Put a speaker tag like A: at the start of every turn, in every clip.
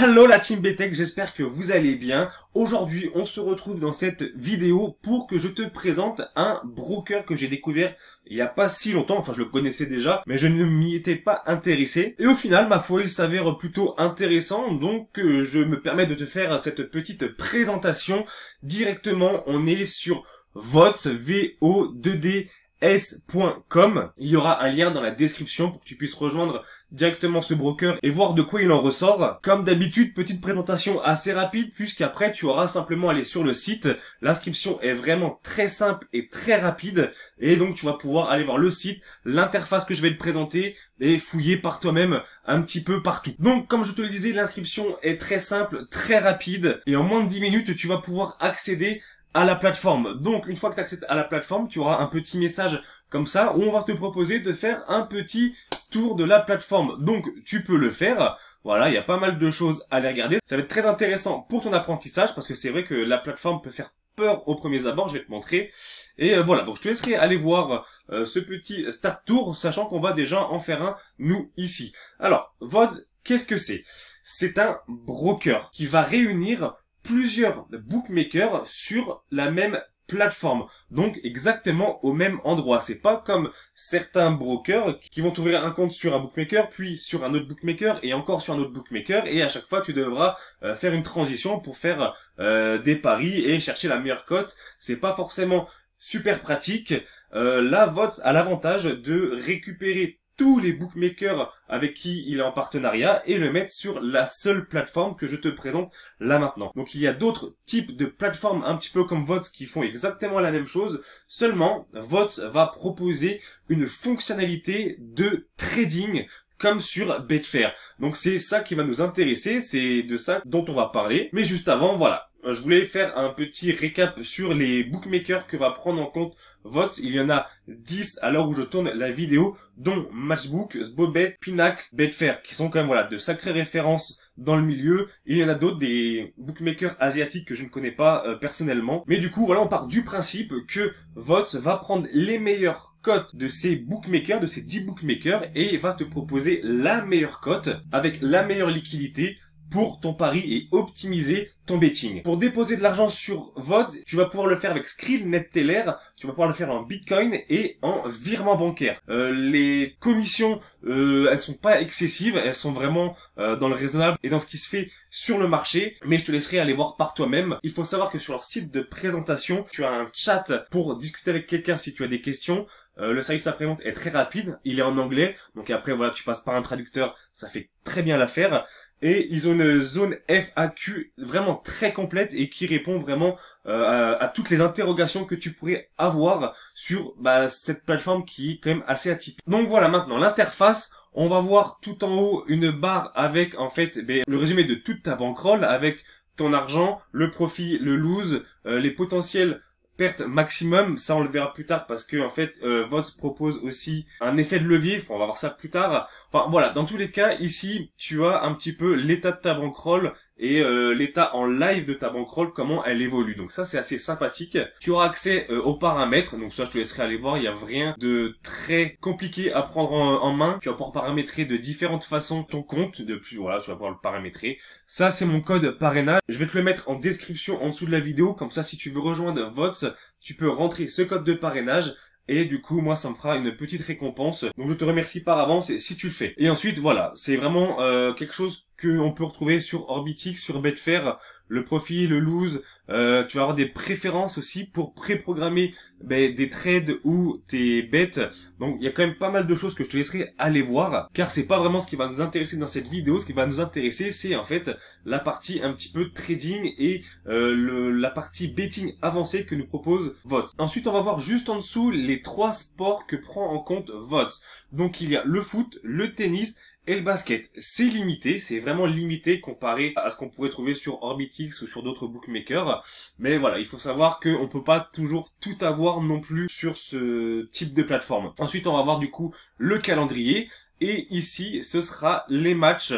A: Hello la team BTech, j'espère que vous allez bien. Aujourd'hui, on se retrouve dans cette vidéo pour que je te présente un broker que j'ai découvert il n'y a pas si longtemps. Enfin, je le connaissais déjà, mais je ne m'y étais pas intéressé. Et au final, ma foi, il s'avère plutôt intéressant. Donc, je me permets de te faire cette petite présentation. Directement, on est sur VODS, V-O-2-D, s.com. Il y aura un lien dans la description pour que tu puisses rejoindre directement ce broker et voir de quoi il en ressort. Comme d'habitude, petite présentation assez rapide puisqu'après tu auras simplement à aller sur le site. L'inscription est vraiment très simple et très rapide et donc tu vas pouvoir aller voir le site, l'interface que je vais te présenter et fouiller par toi-même un petit peu partout. Donc comme je te le disais, l'inscription est très simple, très rapide et en moins de 10 minutes tu vas pouvoir accéder à la plateforme. Donc, une fois que tu accèdes à la plateforme, tu auras un petit message comme ça où on va te proposer de faire un petit tour de la plateforme. Donc, tu peux le faire. Voilà, il y a pas mal de choses à aller regarder. Ça va être très intéressant pour ton apprentissage parce que c'est vrai que la plateforme peut faire peur aux premiers abords. Je vais te montrer. Et voilà, donc je te laisserai aller voir ce petit start tour, sachant qu'on va déjà en faire un, nous, ici. Alors, VODS, qu'est-ce que c'est? C'est un broker qui va réunir plusieurs bookmakers sur la même plateforme, donc exactement au même endroit. C'est pas comme certains brokers qui vont t'ouvrir un compte sur un bookmaker, puis sur un autre bookmaker et encore sur un autre bookmaker, et à chaque fois tu devras faire une transition pour faire des paris et chercher la meilleure cote. C'est pas forcément super pratique. Là, VODS a l'avantage de récupérer tous les bookmakers avec qui il est en partenariat et le mettre sur la seule plateforme que je te présente là maintenant. Donc il y a d'autres types de plateformes un petit peu comme VODS qui font exactement la même chose, seulement VODS va proposer une fonctionnalité de trading comme sur Betfair. Donc c'est ça qui va nous intéresser, c'est de ça dont on va parler. Mais juste avant, voilà. Je voulais faire un petit récap sur les bookmakers que va prendre en compte VODS. Il y en a 10 à l'heure où je tourne la vidéo, dont Matchbook, Sbobet, Pinacle, Betfair, qui sont quand même voilà de sacrées références dans le milieu. Il y en a d'autres, des bookmakers asiatiques que je ne connais pas personnellement. Mais du coup, voilà, on part du principe que VODS va prendre les meilleures cotes de ces bookmakers, de ces 10 bookmakers, et va te proposer la meilleure cote avec la meilleure liquidité pour ton pari et optimiser ton betting. Pour déposer de l'argent sur VODS, tu vas pouvoir le faire avec Skrill, NetTeller, tu vas pouvoir le faire en Bitcoin et en virement bancaire. Les commissions, elles sont pas excessives, elles sont vraiment dans le raisonnable et dans ce qui se fait sur le marché, mais je te laisserai aller voir par toi-même. Il faut savoir que sur leur site de présentation, tu as un chat pour discuter avec quelqu'un si tu as des questions. Le service après-vente est très rapide, il est en anglais, donc après voilà, tu passes par un traducteur, ça fait très bien l'affaire. Et ils ont une zone FAQ vraiment très complète et qui répond vraiment à toutes les interrogations que tu pourrais avoir sur cette plateforme qui est quand même assez atypique. Donc voilà, maintenant l'interface, on va voir tout en haut une barre avec en fait le résumé de toute ta bankroll avec ton argent, le profit, le lose, les potentiels perte maximum. Ça on le verra plus tard parce que en fait VODS propose aussi un effet de levier, enfin, on va voir ça plus tard. Enfin voilà, dans tous les cas ici tu as un petit peu l'état de ta bankroll et l'état en live de ta bankroll, comment elle évolue. Donc ça c'est assez sympathique. Tu auras accès aux paramètres, donc ça je te laisserai aller voir, il n'y a rien de très compliqué à prendre en main. Tu vas pouvoir paramétrer de différentes façons ton compte, depuis voilà, tu vas pouvoir le paramétrer. Ça c'est mon code parrainage, je vais te le mettre en description en dessous de la vidéo, comme ça si tu veux rejoindre VODS, tu peux rentrer ce code de parrainage. Et du coup, moi, ça me fera une petite récompense. Donc, je te remercie par avance si tu le fais. Et ensuite, voilà, c'est vraiment quelque chose qu'on peut retrouver sur Orbitix, sur Betfair, le profit, le lose. Tu vas avoir des préférences aussi pour préprogrammer des trades ou tes bets. Donc, il y a quand même pas mal de choses que je te laisserai aller voir, car c'est pas vraiment ce qui va nous intéresser dans cette vidéo. Ce qui va nous intéresser, c'est en fait la partie un petit peu trading et la partie betting avancée que nous propose VODS. Ensuite, on va voir juste en dessous les 3 sports que prend en compte VODS. Donc, il y a le foot, le tennis et le basket. C'est limité, c'est vraiment limité comparé à ce qu'on pourrait trouver sur Orbitix ou sur d'autres bookmakers. Mais voilà, il faut savoir qu'on peut pas toujours tout avoir non plus sur ce type de plateforme. Ensuite, on va voir du coup le calendrier. Et ici, ce sera les matchs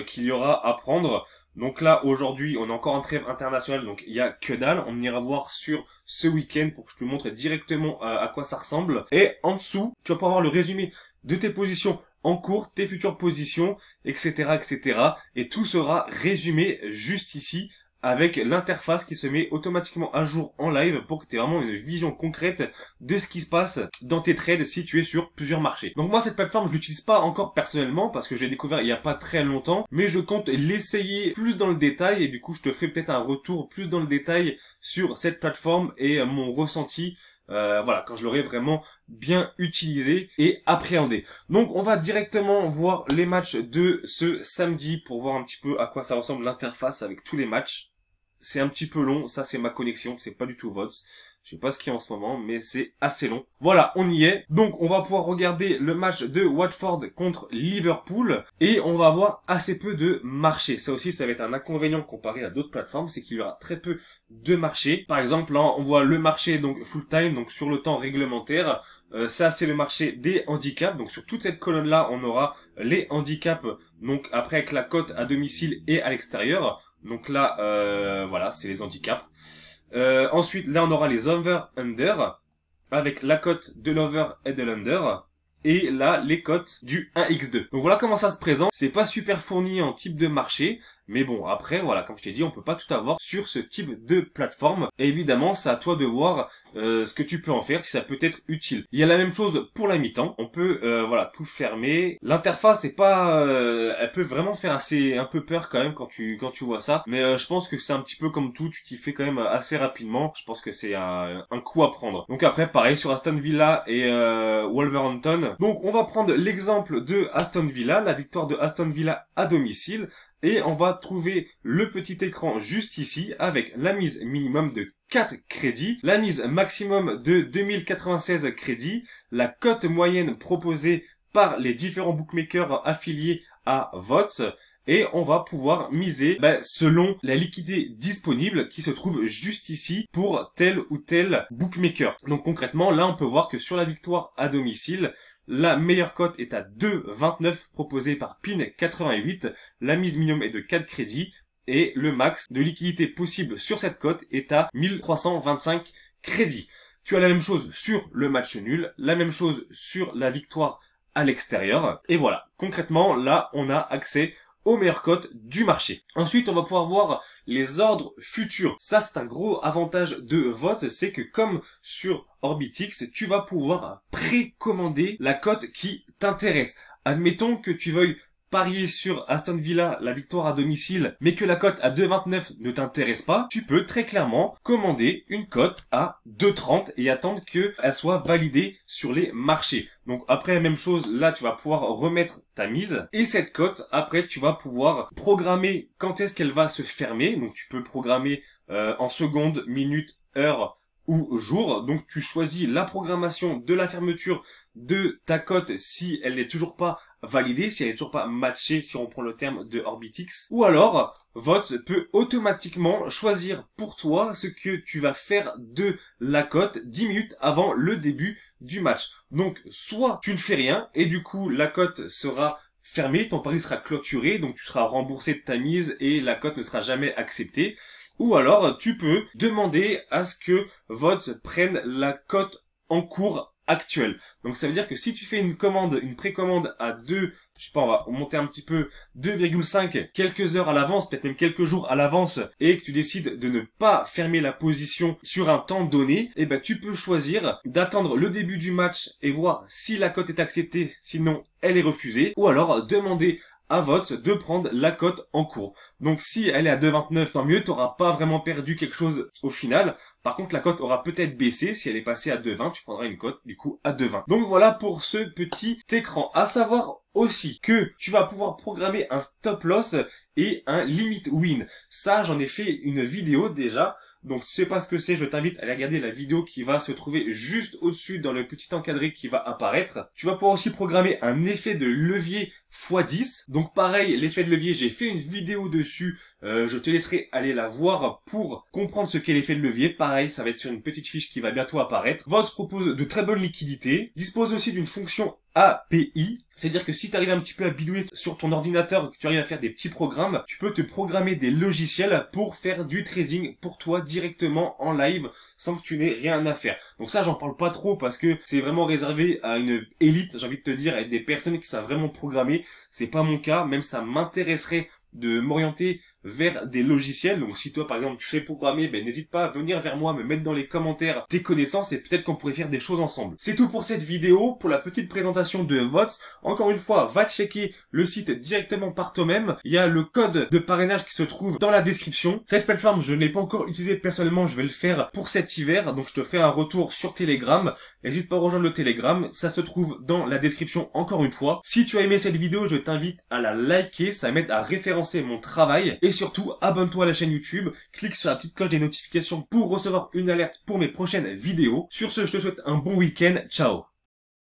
A: qu'il y aura à prendre. Donc là, aujourd'hui, on est encore en trêve internationale, donc il y a que dalle. On ira voir sur ce week-end pour que je te montre directement à quoi ça ressemble. Et en dessous, tu vas pouvoir avoir le résumé de tes positions en cours, tes futures positions, etc., etc. Et tout sera résumé juste ici, avec l'interface qui se met automatiquement à jour en live pour que tu aies vraiment une vision concrète de ce qui se passe dans tes trades si tu es sur plusieurs marchés. Donc moi, cette plateforme, je l'utilise pas encore personnellement parce que j'ai découvert il y a pas très longtemps, mais je compte l'essayer plus dans le détail et du coup, je te ferai peut-être un retour plus dans le détail sur cette plateforme et mon ressenti. Voilà, quand je l'aurai vraiment bien utilisé et appréhendé. Donc on va directement voir les matchs de ce samedi pour voir un petit peu à quoi ça ressemble l'interface avec tous les matchs. C'est un petit peu long, ça c'est ma connexion, c'est pas du tout VODs. Je sais pas ce qu'il y a en ce moment, mais c'est assez long. Voilà, on y est. Donc, on va pouvoir regarder le match de Watford contre Liverpool. Et on va avoir assez peu de marché. Ça aussi, ça va être un inconvénient comparé à d'autres plateformes. C'est qu'il y aura très peu de marché. Par exemple, là, on voit le marché donc full time, donc sur le temps réglementaire. Ça, c'est le marché des handicaps. Donc, sur toute cette colonne-là, on aura les handicaps. Donc, après, avec la cote à domicile et à l'extérieur. Donc là, voilà, c'est les handicaps. Ensuite, là, on aura les over-under, avec la cote de l'over et de l'under, et là, les cotes du 1x2. Donc voilà comment ça se présente. C'est pas super fourni en type de marché, mais bon, après, voilà, comme je t'ai dit, on peut pas tout avoir sur ce type de plateforme. Et évidemment, c'est à toi de voir ce que tu peux en faire, si ça peut être utile. Il y a la même chose pour la mi-temps. On peut, voilà, tout fermer. L'interface est pas, elle peut vraiment faire un peu peur quand même quand tu vois ça. Mais je pense que c'est un petit peu comme tout, tu t'y fais quand même assez rapidement. Je pense que c'est un coup à prendre. Donc après, pareil sur Aston Villa et Wolverhampton. Donc on va prendre l'exemple de Aston Villa, la victoire de Aston Villa à domicile. Et on va trouver le petit écran juste ici avec la mise minimum de 4 crédits, la mise maximum de 2096 crédits, la cote moyenne proposée par les différents bookmakers affiliés à VOTS, et on va pouvoir miser selon la liquidité disponible qui se trouve juste ici pour tel ou tel bookmaker. Donc concrètement, là on peut voir que sur la victoire à domicile, la meilleure cote est à 2,29 proposée par PIN88. La mise minimum est de 4 crédits et le max de liquidité possible sur cette cote est à 1325 crédits. Tu as la même chose sur le match nul, la même chose sur la victoire à l'extérieur. Et voilà, concrètement, là, on a accès aux meilleures cotes du marché. Ensuite, on va pouvoir voir les ordres futurs. Ça, c'est un gros avantage de VOTS, c'est que comme sur Orbitix, tu vas pouvoir précommander la cote qui t'intéresse. Admettons que tu veuilles parier sur Aston Villa, la victoire à domicile, mais que la cote à 2,29 ne t'intéresse pas, tu peux très clairement commander une cote à 2,30 et attendre qu'elle soit validée sur les marchés. Donc après, même chose, là, tu vas pouvoir remettre ta mise. Et cette cote, après, tu vas pouvoir programmer quand est-ce qu'elle va se fermer. Donc tu peux programmer en secondes, minutes, heures ou jour. Donc tu choisis la programmation de la fermeture de ta cote si elle n'est toujours pas validée, si elle n'est toujours pas matchée, si on prend le terme de Orbitix. Ou alors, VOTS peut automatiquement choisir pour toi ce que tu vas faire de la cote 10 minutes avant le début du match. Donc, soit tu ne fais rien et du coup, la cote sera fermée, ton pari sera clôturé, donc tu seras remboursé de ta mise et la cote ne sera jamais acceptée. Ou alors, tu peux demander à ce que VOTS prenne la cote en cours actuelle. Donc ça veut dire que si tu fais une précommande à 2, je sais pas, on va monter un petit peu, 2,5 quelques heures à l'avance, peut-être même quelques jours à l'avance, et que tu décides de ne pas fermer la position sur un temps donné, et tu peux choisir d'attendre le début du match et voir si la cote est acceptée, sinon elle est refusée, ou alors demander à VOTS de prendre la cote en cours. Donc si elle est à 2,29, tant mieux, tu n'auras pas vraiment perdu quelque chose au final. Par contre, la cote aura peut-être baissé. Si elle est passée à 2,20, tu prendras une cote du coup à 2,20. Donc voilà pour ce petit écran. À savoir aussi que tu vas pouvoir programmer un stop loss et un limit win. Ça, j'en ai fait une vidéo déjà. Donc si tu sais pas ce que c'est, je t'invite à aller regarder la vidéo qui va se trouver juste au-dessus dans le petit encadré qui va apparaître. Tu vas pouvoir aussi programmer un effet de levier x10. Donc pareil, l'effet de levier, j'ai fait une vidéo dessus, je te laisserai aller la voir pour comprendre ce qu'est l'effet de levier. Pareil, ça va être sur une petite fiche qui va bientôt apparaître. VOTS propose de très bonnes liquidités, dispose aussi d'une fonction API, c'est-à-dire que si tu arrives un petit peu à bidouiller sur ton ordinateur, que tu arrives à faire des petits programmes, tu peux te programmer des logiciels pour faire du trading pour toi directement en live sans que tu n'aies rien à faire. Donc ça, j'en parle pas trop parce que c'est vraiment réservé à une élite, j'ai envie de te dire, à des personnes qui savent vraiment programmer. C'est pas mon cas, même ça m'intéresserait de m'orienter vers des logiciels. Donc si toi par exemple tu sais programmer, ben n'hésite pas à venir vers moi, me mettre dans les commentaires tes connaissances et peut-être qu'on pourrait faire des choses ensemble. C'est tout pour cette vidéo, pour la petite présentation de VOTS. Encore une fois, va checker le site directement par toi-même. Il y a le code de parrainage qui se trouve dans la description. Cette plateforme, je ne l'ai pas encore utilisée personnellement, je vais le faire pour cet hiver, donc je te ferai un retour sur Telegram. N'hésite pas à rejoindre le Telegram, ça se trouve dans la description encore une fois. Si tu as aimé cette vidéo, je t'invite à la liker, ça m'aide à référencer mon travail. Et surtout, abonne-toi à la chaîne YouTube, clique sur la petite cloche des notifications pour recevoir une alerte pour mes prochaines vidéos. Sur ce, je te souhaite un bon week-end, ciao.